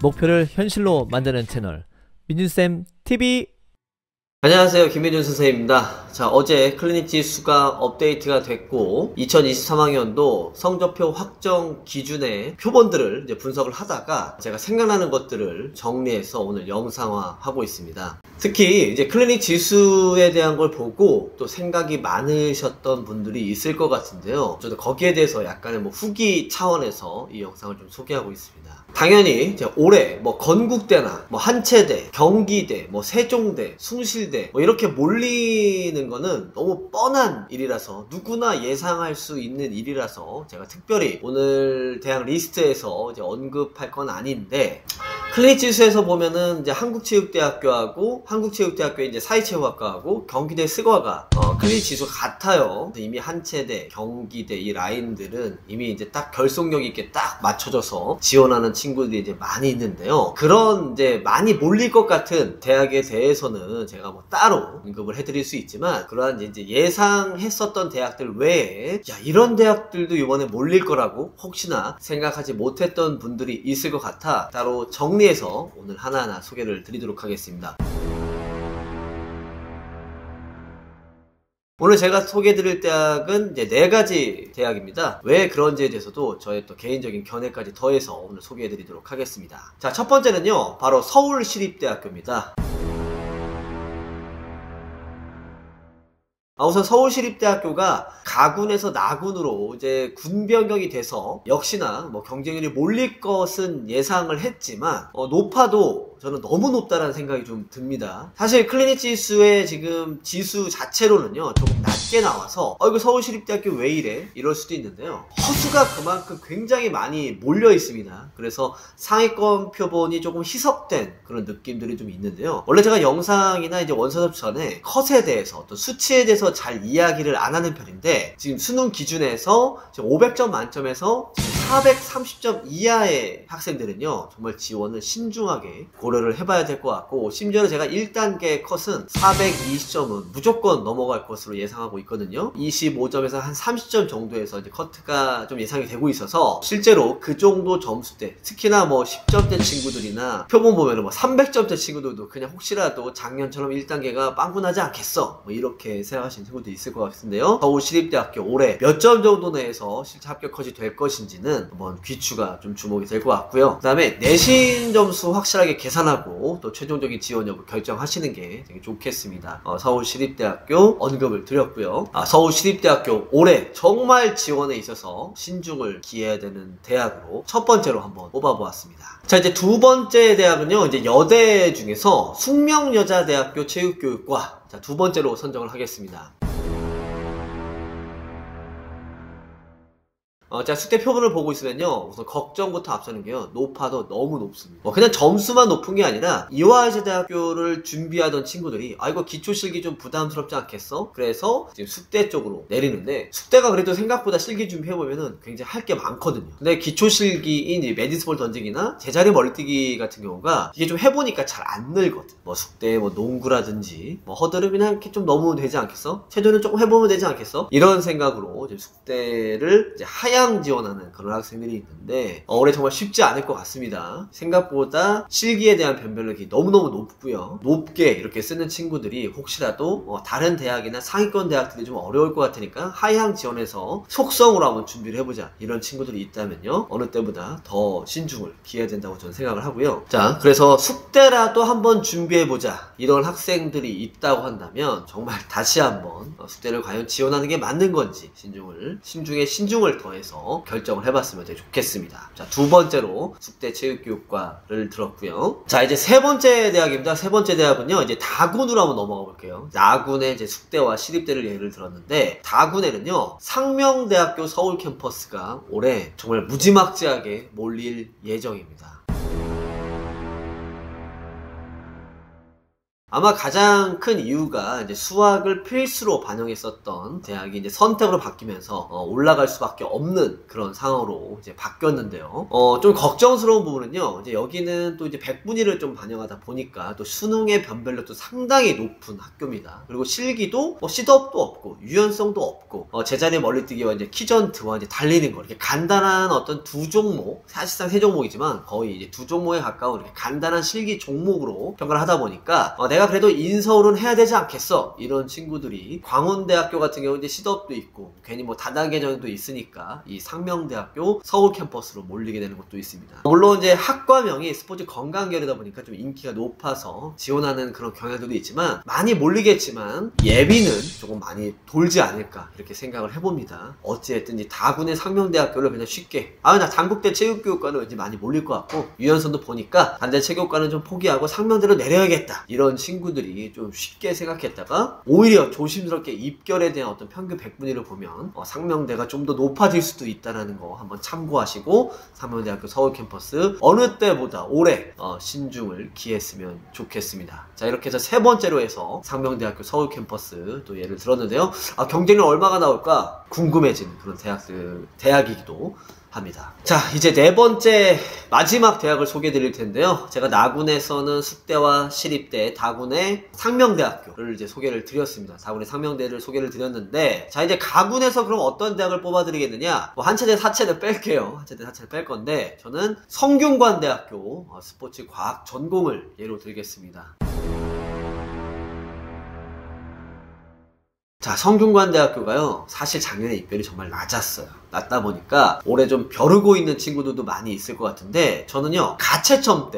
목표를 현실로 만드는 채널 민준쌤 TV. 안녕하세요, 김민준 선생님입니다. 자, 어제 클리닉 지수가 업데이트가 됐고 2023학년도 성적표 확정 기준의 표본들을 이제 분석을 하다가 제가 생각나는 것들을 정리해서 오늘 영상화하고 있습니다. 특히 이제 클리닉 지수에 대한 걸 보고 또 생각이 많으셨던 분들이 있을 것 같은데요. 저도 거기에 대해서 약간의 후기 차원에서 이 영상을 좀 소개하고 있습니다. 당연히 이제 올해 건국대나 한체대, 경기대, 세종대, 숭실대 이렇게 몰리는 거는 너무 뻔한 일이라서 누구나 예상할 수 있는 일이라서 제가 특별히 오늘 대학 리스트에서 이제 언급할 건 아닌데, 클리닉 지수에서 보면은 이제 한국체육대학교하고 한국체육대학교의 이제 사회체육학과하고 경기대 스과가 클리닉 지수가 같아요. 이미 한체대, 경기대 이 라인들은 이미 이제 딱 결속력 있게 딱 맞춰져서 지원하는 친구들이 이제 많이 있는데요. 그런 이제 많이 몰릴 것 같은 대학에 대해서는 제가 따로 언급을 해드릴 수 있지만, 그러한 이제 예상했었던 대학들 외에 이런 대학들도 이번에 몰릴 거라고 혹시나 생각하지 못했던 분들이 있을 것 같아 따로 정리해서 오늘 하나하나 소개를 드리도록 하겠습니다. 오늘 제가 소개해드릴 대학은 이제 4가지 대학입니다. 왜 그런지에 대해서도 저의 또 개인적인 견해까지 더해서 오늘 소개해드리도록 하겠습니다. 자, 첫 번째는요, 바로 서울시립대학교입니다. 우선 서울시립대학교가 가군에서 나군으로 이제 군 변경이 돼서 역시나 경쟁률이 몰릴 것은 예상을 했지만 높아도 저는 너무 높다라는 생각이 좀 듭니다. 사실 클리닉 지수의 지금 지수 자체로는요 조금 낮게 나와서 이거 서울시립대학교 왜 이래? 이럴 수도 있는데요, 허수가 그만큼 굉장히 많이 몰려 있습니다. 그래서 상위권 표본이 조금 희석된 그런 느낌들이 좀 있는데요, 원래 제가 영상이나 이제 원서답 전에 컷에 대해서 어떤 수치에 대해서 잘 이야기를 안 하는 편인데, 지금 수능 기준에서 지금 500점 만점에서 430점 이하의 학생들은요 정말 지원을 신중하게 고려를 해봐야 될 것 같고, 심지어는 제가 1단계 컷은 420점은 무조건 넘어갈 것으로 예상하고 있거든요. 25점에서 한 30점 정도에서 이제 커트가 좀 예상이 되고 있어서 실제로 그 정도 점수대, 특히나 10점대 친구들이나 표본 보면은 300점대 친구들도 그냥 혹시라도 작년처럼 1단계가 빵꾸나지 않겠어 이렇게 생각하시는 친구도 있을 것 같은데요, 서울시립대학교 올해 몇 점 정도 내에서 실제 합격 컷이 될 것인지는 한번 귀추가 좀 주목이 될 것 같고요. 그 다음에 내신 점수 확실하게 계산하고 또 최종적인 지원 여부 결정하시는 게 되게 좋겠습니다. 서울시립대학교 언급을 드렸고요. 서울시립대학교 올해 정말 지원에 있어서 신중을 기해야 되는 대학으로 첫 번째로 한번 뽑아보았습니다. 자, 이제 두 번째 대학은요, 이제 여대 중에서 숙명여자대학교 체육교육과, 자, 두 번째로 선정을 하겠습니다. 자, 숙대 표본을 보고 있으면요, 우선 걱정부터 앞서는 게요, 높아도 너무 높습니다. 그냥 점수만 높은 게 아니라 이화여자대학교를 준비하던 친구들이 이거 기초실기 좀 부담스럽지 않겠어? 그래서 지금 숙대 쪽으로 내리는데, 숙대가 그래도 생각보다 실기 준비해보면은 굉장히 할 게 많거든요. 근데 기초실기인 메디스볼 던지기나 제자리 멀리뛰기 같은 경우가 이게 좀 해보니까 잘 안 늘거든. 숙대 농구라든지 허드름이나 이렇게 좀 너무 되지 않겠어? 체조는 조금 해보면 되지 않겠어? 이런 생각으로 이제 숙대를 이제 하향 지원하는 그런 학생들이 있는데, 올해 정말 쉽지 않을 것 같습니다. 생각보다 실기에 대한 변별력이 너무너무 높고요, 높게 이렇게 쓰는 친구들이 혹시라도 다른 대학이나 상위권 대학들이 좀 어려울 것 같으니까 하향 지원해서 속성으로 한번 준비를 해보자, 이런 친구들이 있다면요 어느 때보다 더 신중을 기해야 된다고 저는 생각을 하고요. 자, 그래서 숙대라도 한번 준비해보자 이런 학생들이 있다고 한다면 정말 다시 한번 숙대를 과연 지원하는 게 맞는 건지 신중에 신중을 더해서 결정을 해봤으면 되게 좋겠습니다. 자, 두 번째로 숙대 체육교육과를 들었고요. 자, 이제 세 번째 대학입니다. 세 번째 대학은요, 이제 다군으로 한번 넘어가 볼게요. 나군의 이제 숙대와 시립대를 예를 들었는데, 다군에는요 상명대학교 서울 캠퍼스가 올해 정말 무지막지하게 몰릴 예정입니다. 아마 가장 큰 이유가 이제 수학을 필수로 반영했었던 대학이 이제 선택으로 바뀌면서 올라갈 수밖에 없는 그런 상황으로 이제 바뀌었는데요. 좀 걱정스러운 부분은요. 이제 여기는 또 이제 백분위를 좀 반영하다 보니까 또 수능의 변별력도 상당히 높은 학교입니다. 그리고 실기도 셋업도 없고 유연성도 없고 제자리 멀리뛰기와 이제 키전트와 이제 달리는 거 이렇게 간단한 어떤 두 종목, 사실상 세 종목이지만 거의 이제 두 종목에 가까운 이렇게 간단한 실기 종목으로 평가를 하다 보니까 내가 그래도 인서울은 해야 되지 않겠어 이런 친구들이 광운대학교 같은 경우 이제 셋업도 있고 괜히 뭐 다단계전도 있으니까 이 상명대학교 서울 캠퍼스로 몰리게 되는 것도 있습니다. 물론 이제 학과명이 스포츠 건강계열이다 보니까 좀 인기가 높아서 지원하는 그런 경향들도 있지만 많이 몰리겠지만 예비는 조금 많이 돌지 않을까 이렇게 생각을 해봅니다. 어찌됐든 이 다군의 상명대학교를 그냥 쉽게 나 단국대 체육교육과는 왠지 많이 몰릴 것 같고 유연성도 보니까 단대 체육과는 좀 포기하고 상명대로 내려야겠다 이런 친구들이 좀 쉽게 생각했다가 오히려 조심스럽게 입결에 대한 어떤 평균 백분위를 보면 상명대가 좀 더 높아질 수도 있다는 거 한번 참고하시고 상명대학교 서울 캠퍼스 어느 때보다 올해 신중을 기했으면 좋겠습니다. 자, 이렇게 해서 세 번째로 해서 상명대학교 서울 캠퍼스 또 예를 들었는데요. 경쟁률 얼마가 나올까 궁금해지는 그런 대학이기도 합니다. 자, 이제 네 번째 마지막 대학을 소개해 드릴 텐데요. 제가 나군에서는 숙대와 시립대, 다군의 상명대학교를 이제 소개를 드렸습니다. 다군의 상명대를 소개를 드렸는데, 자, 이제 가군에서 그럼 어떤 대학을 뽑아 드리겠느냐? 한 체대, 4체대 뺄게요. 한 체대, 4체대 뺄 건데, 저는 성균관대학교 스포츠 과학 전공을 예로 들겠습니다. 자, 성균관대학교가요, 사실 작년에 입결이 정말 낮았어요. 낮다 보니까 올해 좀 벼르고 있는 친구들도 많이 있을 것 같은데, 저는요, 가채점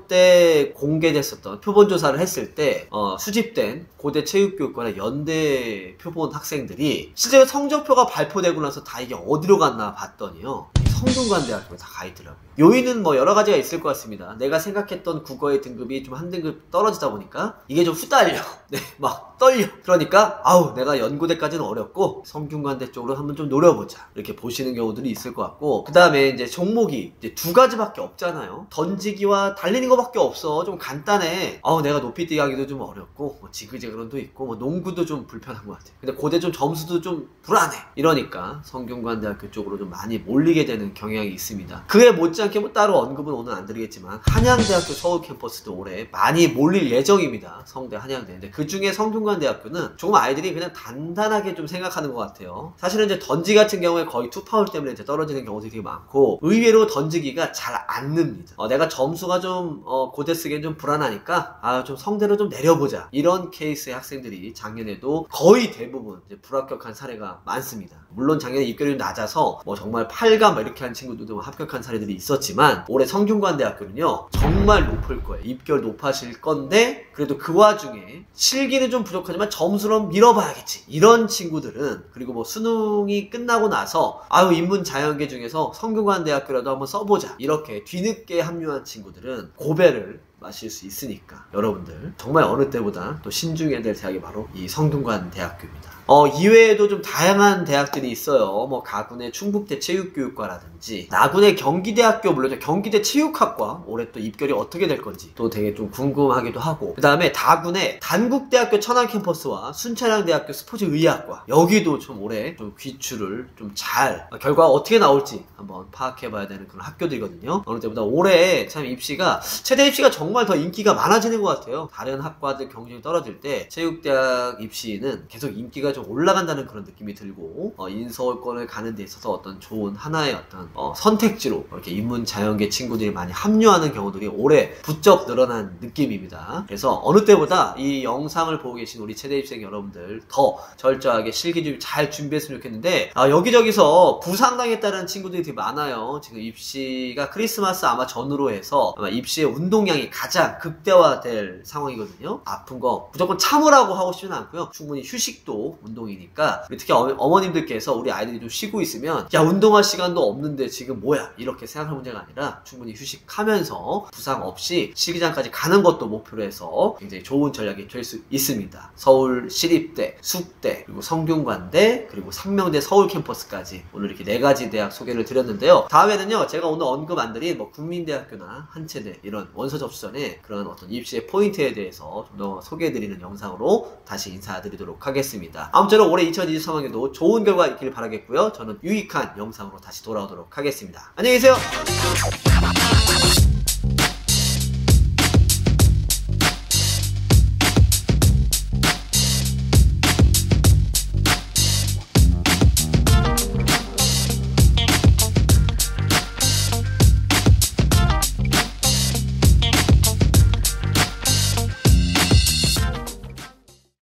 때 공개됐었던 표본조사를 했을 때 수집된 고대 체육교육과나 연대 표본 학생들이 실제로 성적표가 발표되고 나서 다 이게 어디로 갔나 봤더니요, 성균관대학교에 다 가 있더라고요. 요인은 뭐 여러 가지가 있을 것 같습니다. 내가 생각했던 국어의 등급이 좀 한 등급 떨어지다 보니까 이게 좀 후달려. 네, 막 떨려. 그러니까 내가 연고대까지는 어렵고 성균관대 쪽으로 한번 좀 노려보자. 이렇게 보시는 경우들이 있을 것 같고, 그 다음에 이제 종목이 이제 두 가지밖에 없잖아요. 던지기와 달리는 거밖에 없어. 좀 간단해. 내가 높이뛰기 하기도 좀 어렵고, 뭐 지그재그런도 있고, 뭐 농구도 좀 불편한 것 같아. 근데 고대 좀 점수도 좀 불안해. 이러니까 성균관대학교 쪽으로 좀 많이 몰리게 되는 경향이 있습니다. 그에 못지않게 뭐 따로 언급은 오늘 안 드리겠지만 한양대학교 서울 캠퍼스도 올해 많이 몰릴 예정입니다. 성대, 한양대. 근데 그 중에 성균관대학교는 조금 아이들이 그냥 단단하게 좀 생각하는 것 같아요. 사실은 이제 던지 같은 경우에 거의 투파울 때문에 이제 떨어지는 경우들이 되게 많고, 의외로 던지기가 잘 안 늡니다. 내가 점수가 좀 고대 쓰기엔 좀 불안하니까 좀 성대로 좀 내려보자. 이런 케이스의 학생들이 작년에도 거의 대부분 이제 불합격한 사례가 많습니다. 물론 작년에 입결이 낮아서 뭐 정말 8감 이렇게 한 친구들도 합격한 사례들이 있었지만, 올해 성균관대학교는요 정말 높을 거예요. 입결 높아질 건데, 그래도 그 와중에 실기는 좀 부족하지만 점수로 밀어봐야겠지, 이런 친구들은, 그리고 뭐 수능이 끝나고 나서 인문 자연계 중에서 성균관대학교라도 한번 써보자, 이렇게 뒤늦게 합류한 친구들은 고배를 마실 수 있으니까 여러분들 정말 어느 때보다 또 신중해야 될 대학이 바로 이 성균관대학교입니다. 이외에도 좀 다양한 대학들이 있어요. 뭐 가군의 충북대 체육교육과라든지, 나군의 경기대학교, 물론 경기대 체육학과 올해 또 입결이 어떻게 될 건지 또 되게 좀 궁금하기도 하고, 그 다음에 다군의 단국대학교 천안캠퍼스와 순천향대학교 스포츠의학과, 여기도 좀 올해 좀 귀추를 좀 잘, 결과가 어떻게 나올지 한번 파악해봐야 되는 그런 학교들이거든요. 어느 때보다 올해 참 입시가, 체대 입시가 정말 더 인기가 많아지는 것 같아요. 다른 학과들 경쟁이 떨어질 때 체육대학 입시는 계속 인기가 좀 올라간다는 그런 느낌이 들고, 인서울권을 가는 데 있어서 어떤 좋은 하나의 어떤 선택지로 이렇게 인문자연계 친구들이 많이 합류하는 경우들이 올해 부쩍 늘어난 느낌입니다. 그래서 어느 때보다 이 영상을 보고 계신 우리 체대 입생 여러분들 더 철저하게 실기 좀 잘 준비했으면 좋겠는데, 여기저기서 부상당했다는 친구들이 되게 많아요. 지금 입시가 크리스마스 아마 전후로 해서 아마 입시의 운동량이 가장 극대화될 상황이거든요. 아픈 거 무조건 참으라고 하고 싶지는 않고요. 충분히 휴식도 운동이니까 특히 어머님들께서 우리 아이들이 좀 쉬고 있으면 야 운동할 시간도 없는데 지금 뭐야 이렇게 생각할 문제가 아니라 충분히 휴식하면서 부상 없이 시기장까지 가는 것도 목표로 해서 굉장히 좋은 전략이 될 수 있습니다. 서울 시립대, 숙대, 그리고 성균관대, 그리고 상명대 서울 캠퍼스까지 오늘 이렇게 4가지 대학 소개를 드렸는데요. 다음에는요 제가 오늘 언급 안 드린 뭐 국민대학교나 한체대 이런 원서 접수 전에 그런 어떤 입시의 포인트에 대해서 좀 더 소개해드리는 영상으로 다시 인사드리도록 하겠습니다. 아무쪼록 올해 2023학년도 좋은 결과 있기를 바라겠고요. 저는 유익한 영상으로 다시 돌아오도록 하겠습니다. 안녕히 계세요.